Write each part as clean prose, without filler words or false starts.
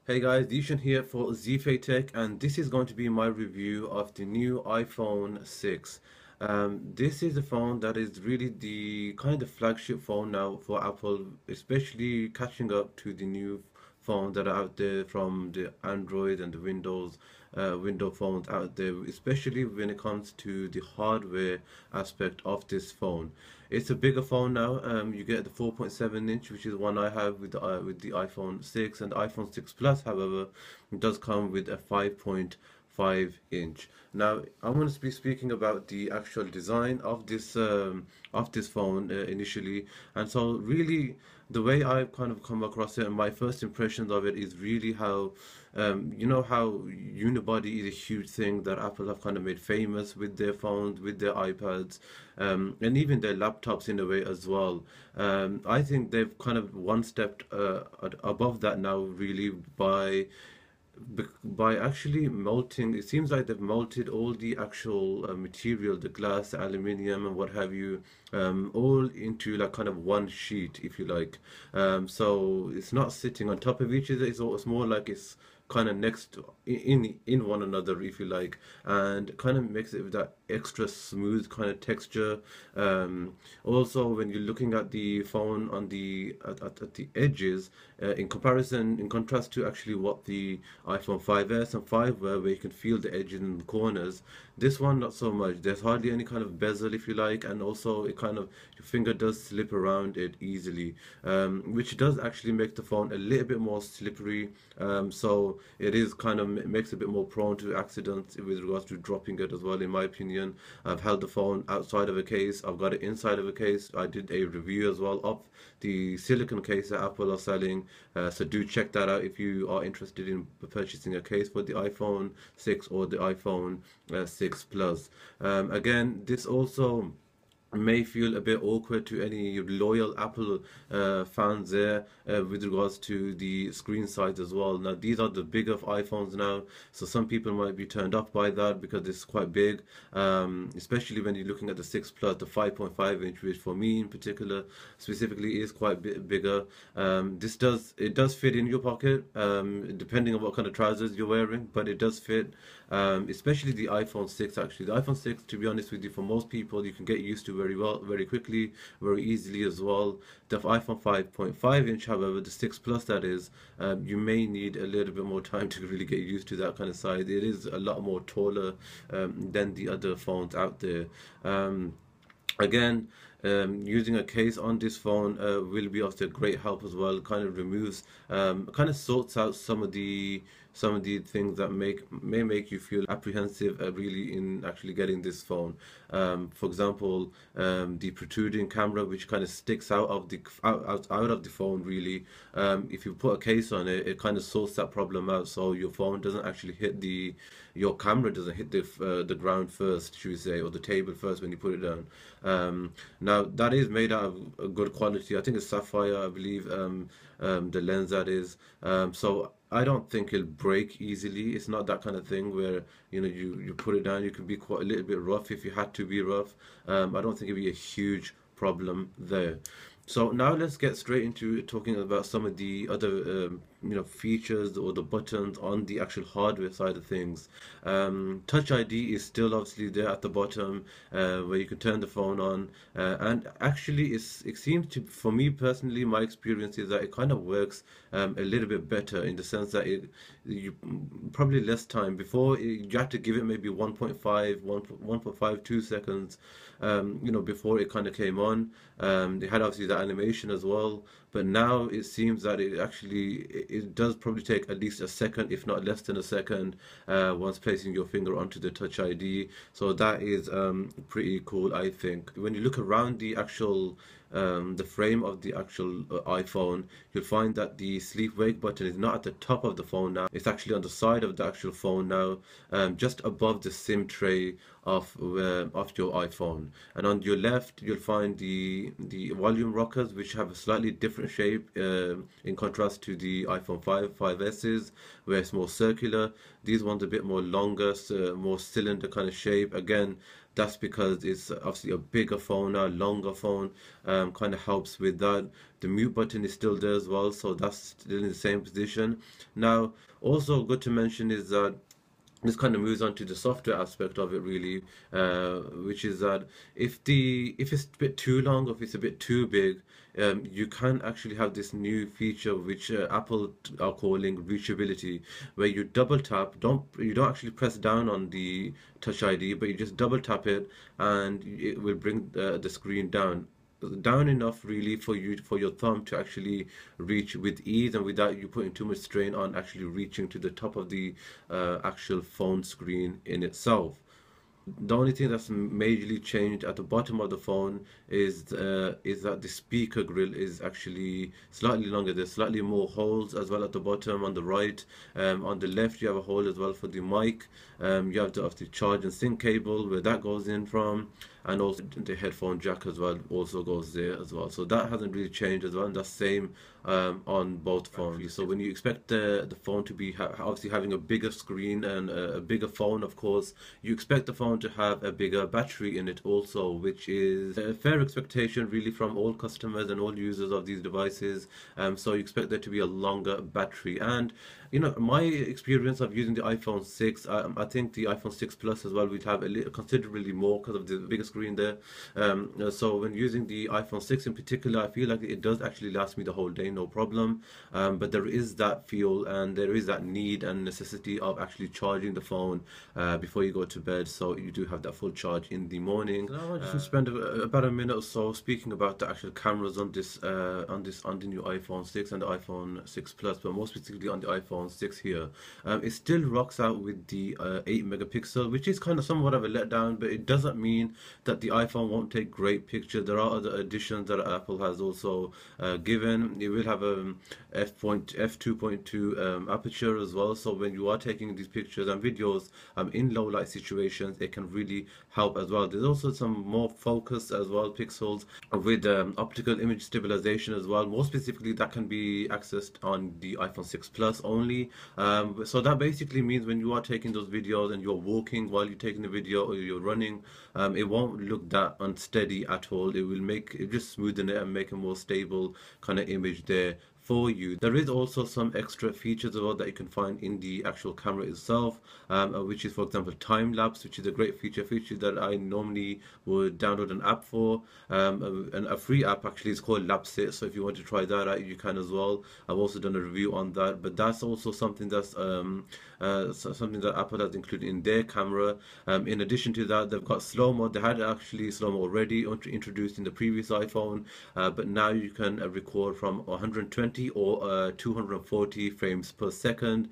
Hey guys, Dishan here for ZFA Tech, and this is going to be my review of the new iPhone 6. This is a phone that is really the kind of flagship phone now for Apple, especially catching up to the new phones that are out there from the Android and the window phones out there, especially when it comes to the hardware aspect of this phone. It's a bigger phone now. You get the 4.7 inch, which is one I have with the iPhone 6, and the iPhone 6 Plus. However, it does come with a 5.5 inch. Now, I'm going to be speaking about the actual design of this phone initially, and so really the way I've kind of come across it and my first impressions of it is really how you know how unibody is a huge thing that Apple have kind of made famous with their phones, with their iPads, and even their laptops in a way as well. I think they've kind of one step above that now, really, by actually melting. It seems like they've melted all the actual material, the glass, the aluminium, and what have you, all into like kind of one sheet, if you like. So it's not sitting on top of each other. It's more like it's kind of in one another, if you like, and kind of makes it with that extra smooth kind of texture. Also, when you're looking at the phone on at the edges, in contrast to actually what the iPhone 5s and 5 were, where you can feel the edges and the corners, this one not so much. There's hardly any kind of bezel, if you like, and also it kind of your finger does slip around it easily, which does actually make the phone a little bit more slippery. So it is kind of makes it a bit more prone to accidents with regards to dropping it as well, in my opinion. I've held the phone outside of a case, I've got it inside of a case. I did a review as well of the silicone case that Apple are selling, so do check that out if you are interested in purchasing a case for the iPhone 6 or the iPhone 6 Plus. Again, this also may feel a bit awkward to any loyal Apple fans there, with regards to the screen size as well. Now, these are the bigger iPhones now, so some people might be turned off by that because it's quite big, especially when you're looking at the 6 Plus, the 5.5 inch, which for me in particular, specifically, is quite bigger. It does fit in your pocket, depending on what kind of trousers you're wearing, but it does fit, especially the iPhone 6. Actually, the iPhone 6, to be honest with you, for most people, you can get used to very well, very quickly, very easily as well. The iPhone 5.5 inch, however, the 6 Plus that is, you may need a little bit more time to really get used to that kind of size. It is a lot more taller than the other phones out there. Again, using a case on this phone will be of great help as well. Kind of removes, kind of sorts out some of the things that may make you feel apprehensive, really, in actually getting this phone. For example, the protruding camera, which kind of sticks out of out of the phone, really. If you put a case on it, it kind of sorts that problem out, so your phone doesn't actually hit your camera doesn't hit the ground first, should we say, or the table first when you put it down. Now, that is made out of a good quality. I think it's sapphire, I believe, the lens that is. So I don't think it'll break easily. It's not that kind of thing where you put it down. You can be quite a little bit rough if you had to be rough. I don't think it'd be a huge problem there. So now let's get straight into talking about some of the other features or the buttons on the actual hardware side of things. Touch ID is still obviously there at the bottom, where you can turn the phone on, and actually it seems to, for me personally, my experience is that it kind of works a little bit better, in the sense that you probably less time. Before, you had to give it maybe 1.52 seconds, before it kind of came on. They had obviously the animation as well, but now it seems that it does probably take at least a second, if not less than a second, once placing your finger onto the Touch ID. So that is pretty cool, I think. When you look around the frame of the actual iPhone, you'll find that the sleep wake button is not at the top of the phone now. It's actually on the side of the actual phone now, just above the SIM tray of your iPhone. And on your left, you'll find the volume rockers, which have a slightly different shape, in contrast to the iPhone 5s, where it's more circular. These ones a bit more longer, more cylinder kind of shape. Again, That's because it's obviously a bigger phone, a longer phone, kind of helps with that. The mute button is still there as well, so that's still in the same position. Now, also good to mention is that this kind of moves on to the software aspect of it really, which is that if it's a bit too long or if it's a bit too big, you can actually have this new feature which Apple are calling reachability, where you double tap, you don't actually press down on the Touch ID, but you just double tap it and it will bring the screen down enough really for your thumb to actually reach with ease and without you putting too much strain on actually reaching to the top of the actual phone screen in itself. The only thing that's majorly changed at the bottom of the phone is that the speaker grill is actually slightly longer. There's slightly more holes as well at the bottom on the right. On the left, you have a hole as well for the mic. You have the charge and sync cable where that goes in from, and also the headphone jack as well also goes there as well. So that hasn't really changed as well, and that's same on both phones. So when you expect the phone to be obviously having a bigger screen and a bigger phone, of course, you expect the phone to have a bigger battery in it also, which is a fair expectation really from all customers and all users of these devices. So you expect there to be a longer battery. And you know, my experience of using the iPhone 6, I think the iPhone 6 Plus as well will have considerably more because of the bigger screen there. So when using the iPhone 6 in particular, I feel like it does actually last me the whole day, no problem. But there is that feel and there is that need and necessity of actually charging the phone before you go to bed, so you do have that full charge in the morning. Now I just spend about a minute or so speaking about the actual cameras on the new iPhone 6 and the iPhone 6 Plus, but more specifically on the iPhone 6 here. It still rocks out with the 8 megapixel, which is kind of somewhat of a letdown, but it doesn't mean that the iPhone won't take great pictures. There are other additions that Apple has also given. It will have a f2.2 aperture as well, so when you are taking these pictures and videos in low light situations, it can really help as well. There's also some more focus as well, pixels with optical image stabilization as well. More specifically, that can be accessed on the iPhone 6 Plus only. So that basically means when you are taking those videos and you're walking while you're taking the video or you're running, it won't look that unsteady at all. It just smoothen it and make a more stable kind of image there for you. There is also some extra features as well that you can find in the actual camera itself, which is, for example, time lapse, which is a great feature that I normally would download an app for, and a free app actually is called Lapse It. So if you want to try that out, you can as well. I've also done a review on that, but that's also something that's something that Apple has included in their camera. In addition to that, they've got slow mo. They had actually slow mo already introduced in the previous iPhone, but now you can record from 120 or 240 frames per second.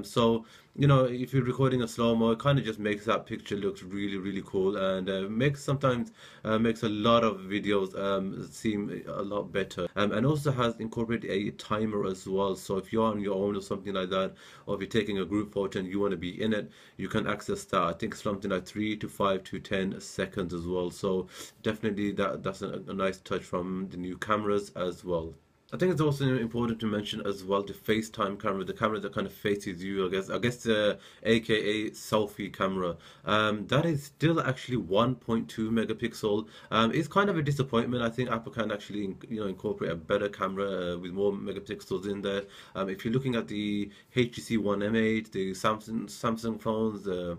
So you know, if you're recording a slow-mo, it kind of just makes that picture look really cool, and sometimes makes a lot of videos seem a lot better, and also has incorporated a timer as well. So if you're on your own or something like that, or if you're taking a group photo and you want to be in it, you can access that. I think something like 3 to 5 to 10 seconds as well. So definitely that's a nice touch from the new cameras as well. I think it's also important to mention as well the FaceTime camera, the camera that kind of faces you, I guess the AKA selfie camera. That is still actually 1.2 megapixel. It's kind of a disappointment. I think Apple can actually, you know, incorporate a better camera with more megapixels in there. If you're looking at the HTC One M8, the Samsung phones, the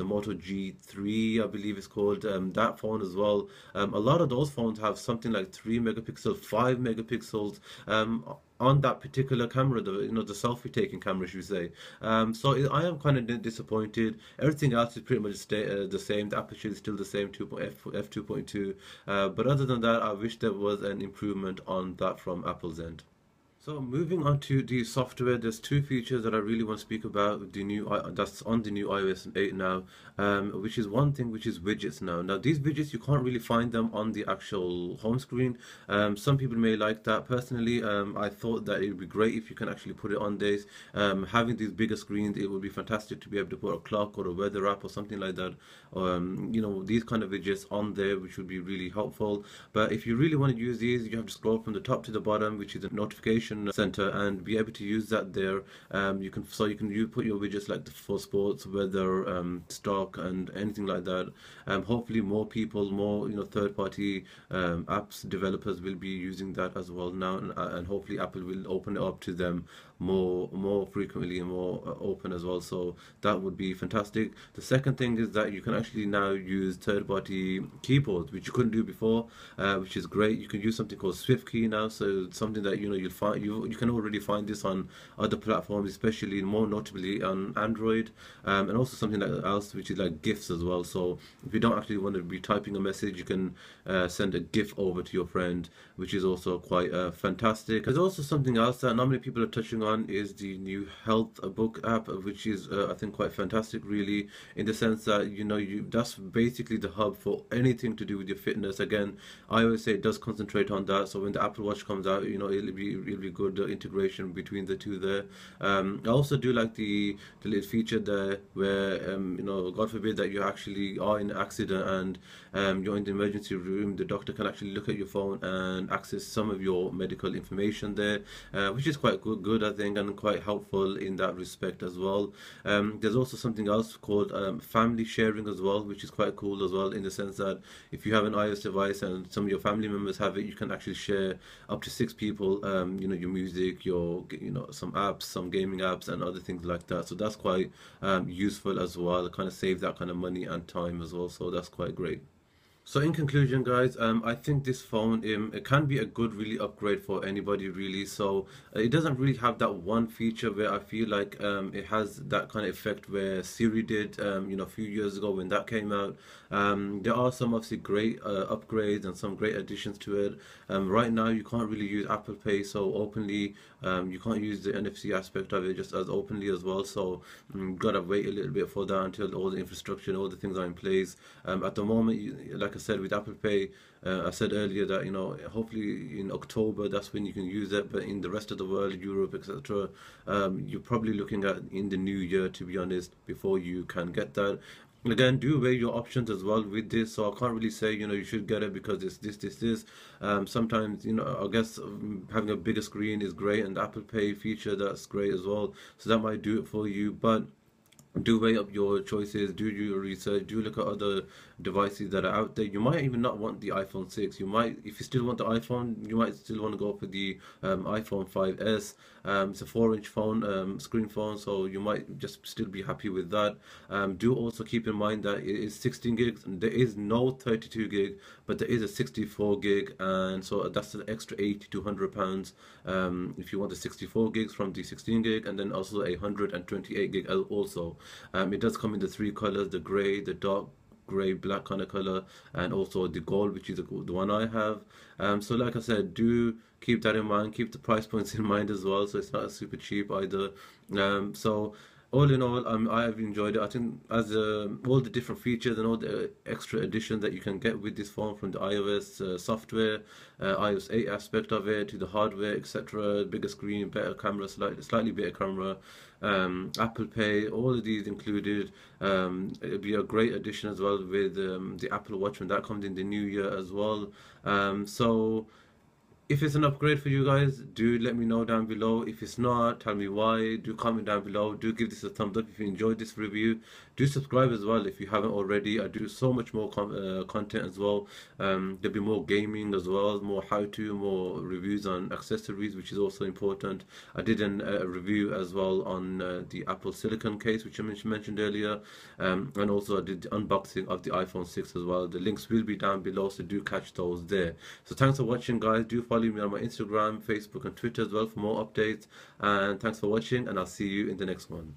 Moto G3, I believe it's called, that phone as well. A lot of those phones have something like 3 megapixels, 5 megapixels on that particular camera, the selfie taking camera, should we say. So I am kind of disappointed. Everything else is pretty much the same. The aperture is still the same, f2.2. But other than that, I wish there was an improvement on that from Apple's end. So moving on to the software, there's two features that I really want to speak about with the new that's on the new iOS 8 now, which is one thing, which is widgets now. Now these widgets, you can't really find them on the actual home screen. Some people may like that. Personally, I thought that it would be great if you can actually put it on this. Having these bigger screens, it would be fantastic to be able to put a clock or a weather app or something like that. You know, these kind of widgets on there, which would be really helpful. But if you really want to use these, you have to scroll from the top to the bottom, which is a notification information center and be able to use that there. You put your widgets like for sports, weather, stock, and anything like that. Hopefully, more people, more third-party apps developers will be using that as well now, and hopefully Apple will open it up to them more frequently and more open as well. So that would be fantastic. The second thing is that you can actually now use third-party keyboards, which you couldn't do before, which is great. You can use something called SwiftKey now, so something that you'll find you can already find this on other platforms, especially more notably on Android, and also something else which is like GIFs as well. So if you don't actually want to be typing a message, you can send a GIF over to your friend, which is also quite fantastic. There's also something else that not many people are touching on, is the new health book app, which is I think quite fantastic, really, in the sense that that's basically the hub for anything to do with your fitness. Again, I always say it does concentrate on that. So when the Apple Watch comes out, it'll be good integration between the two there. I also do like the little feature there where God forbid that you actually are in an accident and you're in the emergency room, the doctor can actually look at your phone and access some of your medical information there, which is quite good I think, and quite helpful in that respect as well. There's also something else called family sharing as well, which is quite cool as well, in the sense that if you have an iOS device and some of your family members have it, you can actually share up to 6 people your music, your some apps, some gaming apps, and other things like that. So that's quite useful as well. It kind of saves that kind of money and time as well, so that's quite great. So in conclusion, guys, I think this phone it can be a good really upgrade for anybody really. So it doesn't really have that one feature where I feel like it has that kind of effect where Siri did a few years ago when that came out. There are some obviously great upgrades and some great additions to it. Right now you can't really use Apple Pay so openly. You can't use the NFC aspect of it just as openly as well. So you've got to wait a little bit for that until all the infrastructure and all the things are in place. At the moment, like I said, with Apple Pay, I said earlier that hopefully in October that's when you can use it, but in the rest of the world, Europe, etc., you're probably looking at in the new year, to be honest, before you can get that. Again, do weigh your options as well with this. So I can't really say you should get it because it's this. Sometimes I guess having a bigger screen is great, and the Apple Pay feature, that's great as well. So that might do it for you, but do weigh up your choices, do your research, do look at other devices that are out there. You might even not want the iPhone 6. You might, if you still want the iPhone, you might still want to go for the iPhone 5S. It's a 4-inch phone, screen phone, so you might just still be happy with that. Do also keep in mind that it is 16 gigs. There is no 32 gig, but there is a 64 gig, and so that's an extra 80 to 100 pounds if you want the 64 gigs from the 16 gig, and then also a 128 gig also. It does come in the 3 colors: the grey, the dark grey, black kind of color, and also the gold, which is the one I have. So like I said, do keep that in mind, keep the price points in mind as well, so it's not super cheap either. So all in all, I've enjoyed it. I think as all the different features and all the extra additions that you can get with this phone, from the iOS software, iOS 8 aspect of it, to the hardware, etc., bigger screen, better camera, slightly better camera, Apple Pay, all of these included. It'll be a great addition as well with the Apple Watch when that comes in the new year as well. So if it's an upgrade for you guys, do let me know down below. If it's not, tell me why. Do comment down below. Do give this a thumbs up if you enjoyed this review. Do subscribe as well if you haven't already. I do so much more content as well. There'll be more gaming as well, more how-to, more reviews on accessories, which is also important. I did a review as well on the Apple Silicon case, which I mentioned earlier, and also I did the unboxing of the iPhone 6 as well. The links will be down below, so do catch those there. So thanks for watching, guys. Do follow me on my Instagram, Facebook, and Twitter as well for more updates. And thanks for watching, and I'll see you in the next one.